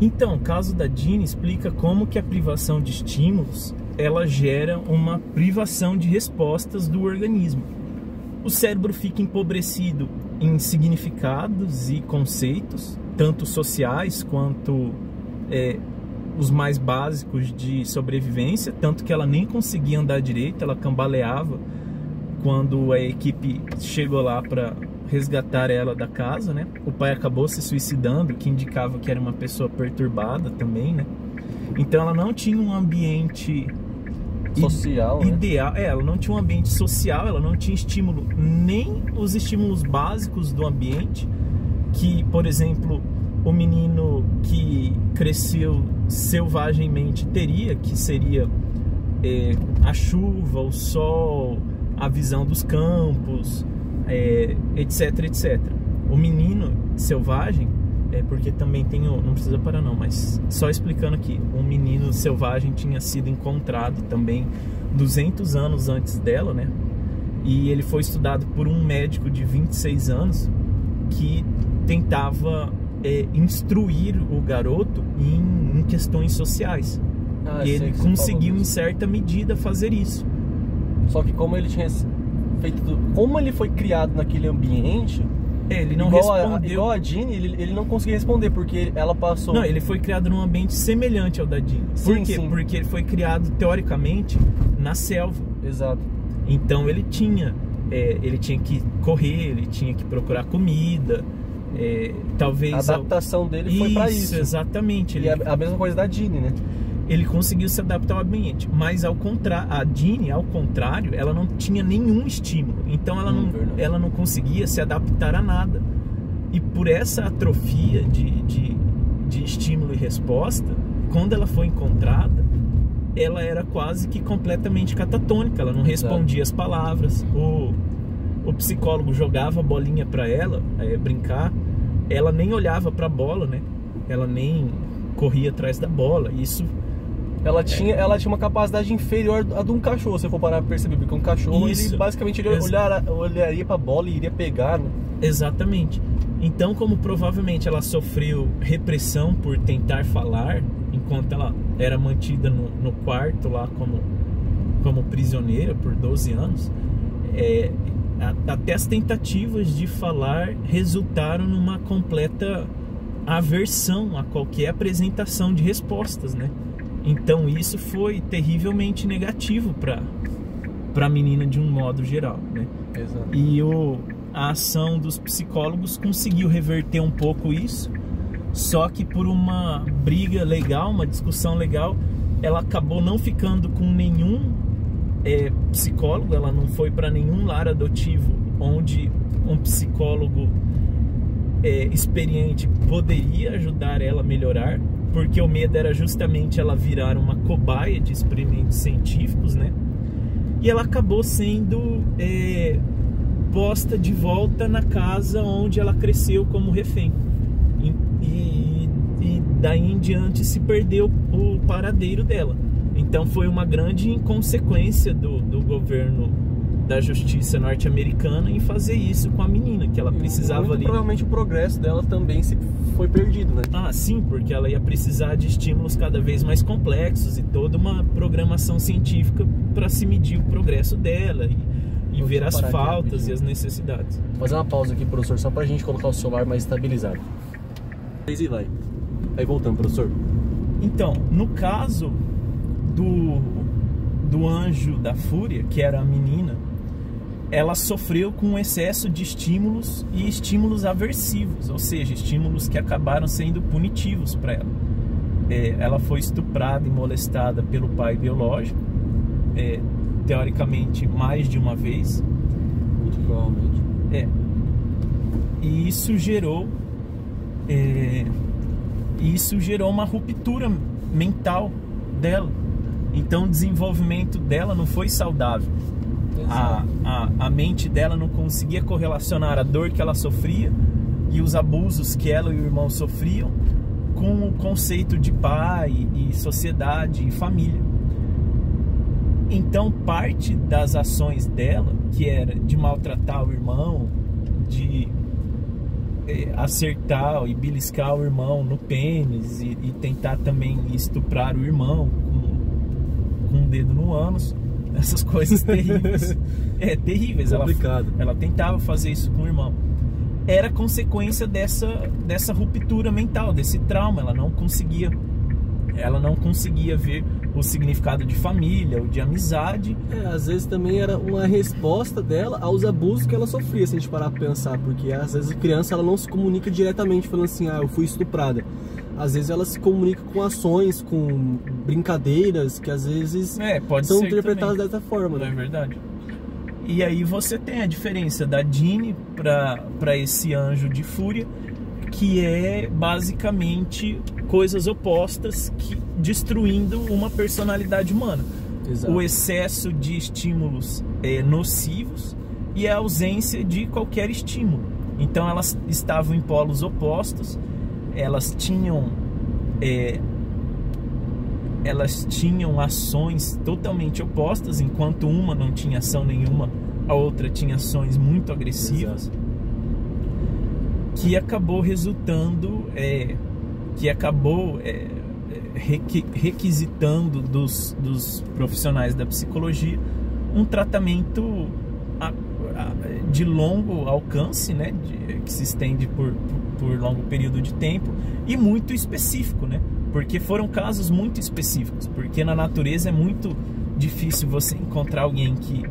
Então, o caso da Jeanne explica como que a privação de estímulos, ela gera uma privação de respostas do organismo. O cérebro fica empobrecido em significados e conceitos, tanto sociais quanto os mais básicos de sobrevivência, tanto que ela nem conseguia andar direito, ela cambaleava quando a equipe chegou lá para resgatar ela da casa, né? O pai acabou se suicidando, que indicava que era uma pessoa perturbada também, né? Então ela não tinha um ambiente social, ideal, né? Ela não tinha um ambiente social, ela não tinha estímulo, nem os estímulos básicos do ambiente, que, por exemplo, o menino que cresceu selvagemmente teria, que seria a chuva, o sol, a visão dos campos, etc, etc. O menino selvagem, porque também tem não precisa parar não, mas só explicando aqui, um menino selvagem tinha sido encontrado também 200 anos antes dela, né? E ele foi estudado por um médico de 26 anos que tentava instruir o garoto em questões sociais. E ele conseguiu, em certa medida, fazer isso. Só que como ele tinha feito, como ele foi criado naquele ambiente, ele não respondeu. Igual a Jeanne, ele não conseguia responder, porque ela passou... Não, ele foi criado num ambiente semelhante ao da Jeanne. Por quê? Sim. Porque ele foi criado, teoricamente, na selva. Exato. Então ele tinha que correr, ele tinha que procurar comida, talvez... A adaptação dele foi pra isso. Exatamente. E a mesma coisa da Jeanne, né? Ele conseguiu se adaptar ao ambiente, mas a Jeanne, ao contrário, ela não tinha nenhum estímulo, então ela não conseguia se adaptar a nada. E por essa atrofia de estímulo e resposta, quando ela foi encontrada, ela era quase que completamente catatônica, ela não respondia as palavras. O psicólogo jogava a bolinha para ela brincar, ela nem olhava para a bola, né? Ela nem corria atrás da bola. Isso ela tinha uma capacidade inferior à de um cachorro, se você for parar pra perceber, porque um cachorro, ele basicamente olharia pra bola e iria pegar, né? Exatamente. Então, como provavelmente ela sofreu repressão por tentar falar, enquanto ela era mantida no quarto lá como prisioneira por 12 anos, até as tentativas de falar resultaram numa completa aversão a qualquer apresentação de respostas, né? Então isso foi terrivelmente negativo para a menina de um modo geral, né? Exato. E a ação dos psicólogos conseguiu reverter um pouco isso, só que por uma briga legal, uma discussão legal, ela acabou não ficando com nenhum psicólogo, ela não foi para nenhum lar adotivo onde um psicólogo experiente poderia ajudar ela a melhorar, porque o medo era justamente ela virar uma cobaia de experimentos científicos, né? E ela acabou sendo posta de volta na casa onde ela cresceu como refém. E daí em diante se perdeu o paradeiro dela. Então foi uma grande inconsequência do governo da justiça norte-americana em fazer isso com a menina, que ela precisava ali... Provavelmente o progresso dela também foi perdido, né? Ah, sim, porque ela ia precisar de estímulos cada vez mais complexos e toda uma programação científica para se medir o progresso dela e ver as faltas e as necessidades. Vou fazer uma pausa aqui, professor, só pra gente colocar o celular mais estabilizado. E vai. Aí voltando, professor. Então, no caso do anjo da fúria, que era a menina, ela sofreu com um excesso de estímulos e estímulos aversivos, ou seja, estímulos que acabaram sendo punitivos para ela. Ela foi estuprada e molestada pelo pai biológico, teoricamente mais de uma vez. Muito provavelmente. E isso gerou uma ruptura mental dela. Então o desenvolvimento dela não foi saudável. A mente dela não conseguia correlacionar a dor que ela sofria e os abusos que ela e o irmão sofriam com o conceito de pai e sociedade e família. Então parte das ações dela, que era de maltratar o irmão, de acertar e beliscar o irmão no pênis e tentar também estuprar o irmão com um dedo no ânus. Essas coisas terríveis. Terríveis. Ela tentava fazer isso com o irmão. Era consequência dessa ruptura mental, desse trauma. Ela não conseguia ver o significado de família ou de amizade. Às vezes também era uma resposta dela aos abusos que ela sofria, se a gente parar pra pensar, porque às vezes a criança ela não se comunica diretamente falando assim, eu fui estuprada. Às vezes ela se comunica com ações, com brincadeiras que às vezes são interpretadas dessa forma, né? É verdade. E aí você tem a diferença da Jeanne para esse anjo de fúria, que é basicamente coisas opostas destruindo uma personalidade humana. Exato. O excesso de estímulos nocivos e a ausência de qualquer estímulo. Então elas estavam em polos opostos, elas tinham ações totalmente opostas, enquanto uma não tinha ação nenhuma, a outra tinha ações muito agressivas. Exato. Que acabou resultando, requisitando dos profissionais da psicologia um tratamento de longo alcance, né, que se estende por longo período de tempo e muito específico, né, porque foram casos muito específicos, porque na natureza é muito difícil você encontrar alguém que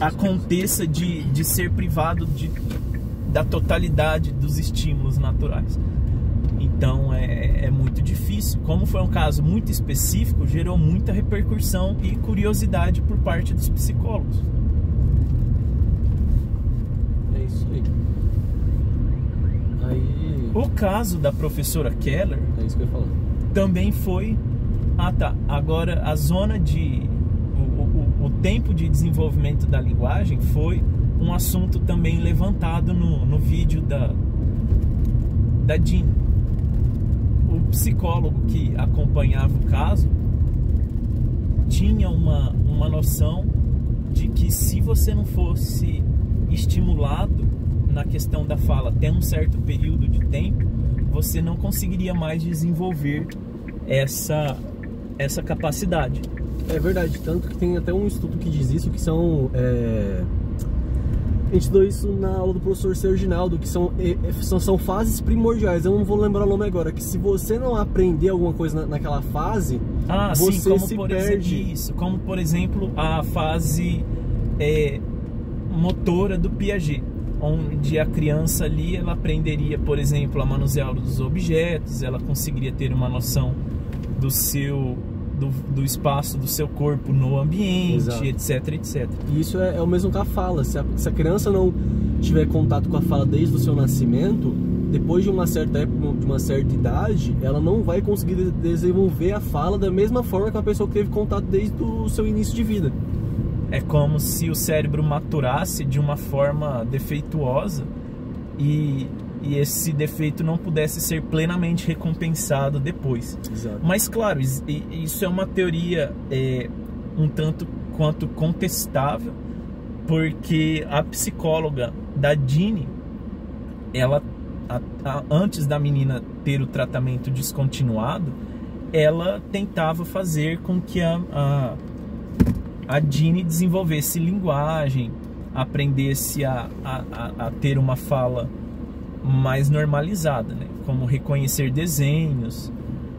aconteça de ser privado da totalidade dos estímulos naturais. Então é muito difícil. Como foi um caso muito específico, gerou muita repercussão e curiosidade por parte dos psicólogos. É isso aí. O caso da professora Keller, é isso que eu ia falar, também foi... Agora a zona o tempo de desenvolvimento da linguagem foi um assunto também levantado no vídeo da Jeanne. O psicólogo que acompanhava o caso tinha uma noção de que se você não fosse estimulado na questão da fala até um certo período de tempo, você não conseguiria mais desenvolver essa capacidade. É verdade, tanto que tem até um estudo que diz isso, que são... A gente estudou isso na aula do professor Serginaldo, que são fases primordiais. Eu não vou lembrar o nome agora, que se você não aprender alguma coisa naquela fase, você como se por perde. Exemplo, isso, como por exemplo a fase motora do Piaget, onde a criança ali ela aprenderia, por exemplo, a manusear os objetos, ela conseguiria ter uma noção do espaço do seu corpo no ambiente, exato, etc. E isso é o mesmo que a fala. Se a criança não tiver contato com a fala desde o seu nascimento, depois de uma certa época, de uma certa idade, ela não vai conseguir desenvolver a fala da mesma forma que uma pessoa que teve contato desde o seu início de vida. É como se o cérebro maturasse de uma forma defeituosa e esse defeito não pudesse ser plenamente recompensado depois. Exato. Mas claro, isso é uma teoria um tanto quanto contestável, porque a psicóloga da Jeanne, ela antes da menina ter o tratamento descontinuado, ela tentava fazer com que a Jeanne desenvolvesse linguagem, aprendesse a ter uma fala mais normalizada, né? Como reconhecer desenhos,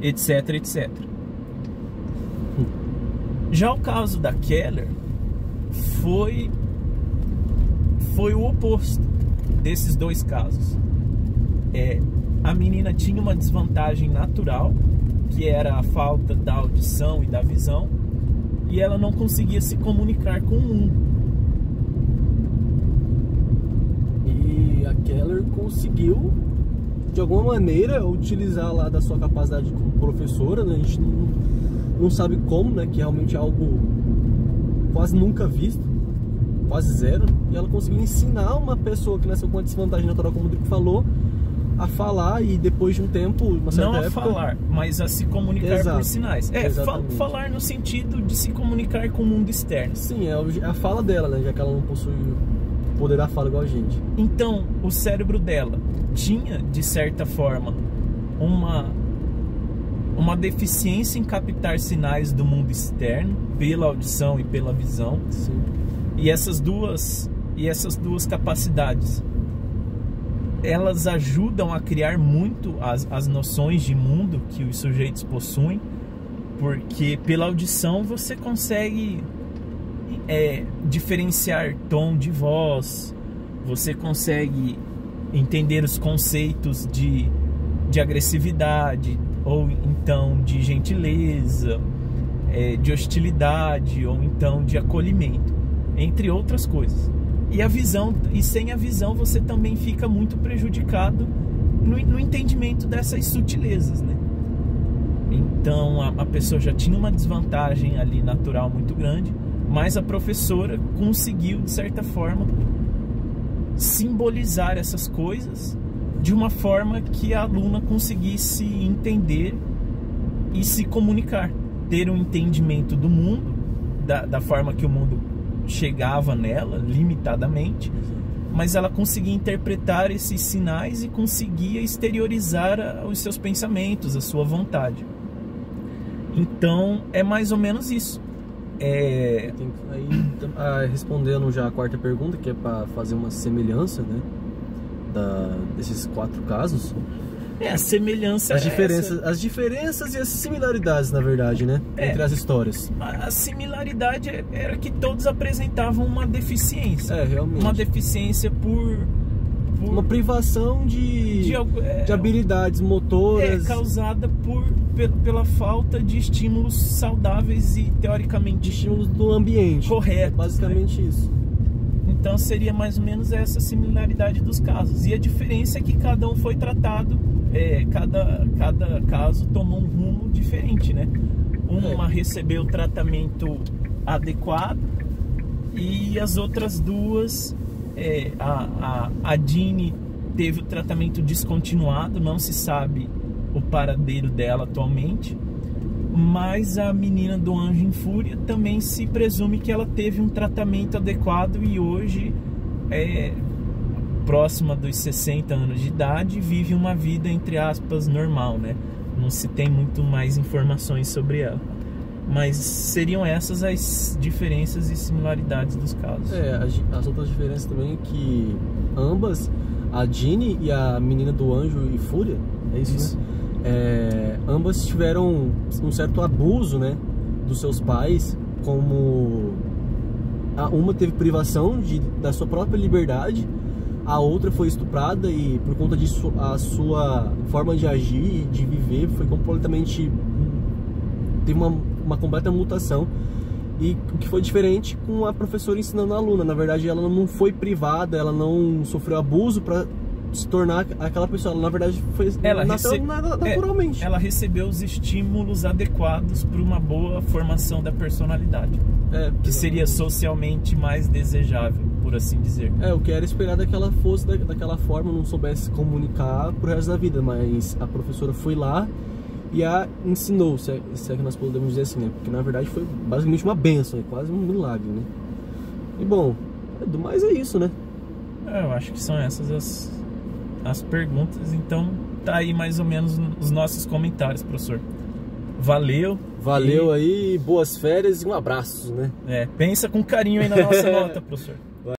etc. Já o caso da Keller foi o oposto desses dois casos. A menina tinha uma desvantagem natural, que era a falta da audição e da visão, e ela não conseguia se comunicar com o mundo. E a Keller conseguiu, de alguma maneira, utilizar lá da sua capacidade como professora, né? A gente não sabe como, né? Que realmente é algo quase nunca visto, quase zero. E ela conseguiu ensinar uma pessoa que nasceu com uma desvantagem natural, como o Rodrigo falou, a falar, e depois de um tempo, uma certa época... Não a falar, mas a se comunicar. Exato, por sinais. Falar no sentido de se comunicar com o mundo externo. Sim, é a fala dela, né? Já que ela não possui poder da fala igual a gente. Então, o cérebro dela tinha, de certa forma, uma deficiência em captar sinais do mundo externo pela audição e pela visão. Sim. E essas duas capacidades, elas ajudam a criar muito as noções de mundo que os sujeitos possuem, porque pela audição você consegue diferenciar tom de voz, você consegue entender os conceitos de agressividade, ou então de gentileza, de hostilidade, ou então de acolhimento, entre outras coisas. E sem a visão você também fica muito prejudicado no entendimento dessas sutilezas, né? Então a pessoa já tinha uma desvantagem ali natural muito grande, mas a professora conseguiu, de certa forma, simbolizar essas coisas de uma forma que a aluna conseguisse entender e se comunicar, ter um entendimento do mundo, da forma que o mundo chegava nela, limitadamente, mas ela conseguia interpretar esses sinais e conseguia exteriorizar os seus pensamentos, a sua vontade. Então, é mais ou menos isso. Aí, respondendo já a quarta pergunta, que é para fazer uma semelhança, né, desses 4 casos. A semelhança, as diferenças e as similaridades, na verdade, né, entre as histórias. A similaridade era que todos apresentavam uma deficiência. Realmente. Uma deficiência por uma privação de habilidades motoras. Causada pela falta de estímulos saudáveis e, teoricamente, de estímulos do ambiente. Correto. Basicamente, né? Isso. Então seria mais ou menos essa similaridade dos casos. E a diferença é que cada um foi tratado, cada caso tomou um rumo diferente, né? Uma recebeu tratamento adequado e as outras duas, a Dini teve o tratamento descontinuado, não se sabe o paradeiro dela atualmente, mas a menina do Anjo em Fúria também se presume que ela teve um tratamento adequado e hoje próxima dos 60 anos de idade, vive uma vida, entre aspas, normal, né? Não se tem muito mais informações sobre ela, mas seriam essas as diferenças e similaridades dos casos. As outras diferenças também é que ambas, a Dini e a menina do Anjo e Fúria, é isso, né? Ambas tiveram um certo abuso, né, dos seus pais, como uma teve privação da sua própria liberdade, a outra foi estuprada e por conta disso a sua forma de agir e de viver foi completamente, teve uma completa mutação. E o que foi diferente com a professora ensinando a aluna, na verdade ela não foi privada, ela não sofreu abuso para se tornar aquela pessoa, ela, na verdade nasceu naturalmente. Ela recebeu os estímulos adequados para uma boa formação da personalidade, que seria socialmente mais desejável, por assim dizer. O que era esperado é que ela fosse daquela forma, não soubesse se comunicar pro resto da vida, mas a professora foi lá e a ensinou, se é que nós podemos dizer assim, né? Porque na verdade foi basicamente uma bênção, quase um milagre, né? E bom, do mais é isso, né? Eu acho que são essas as perguntas, então tá aí mais ou menos os nossos comentários, professor. Valeu aí, boas férias e um abraço, né? Pensa com carinho aí na nossa nota, professor.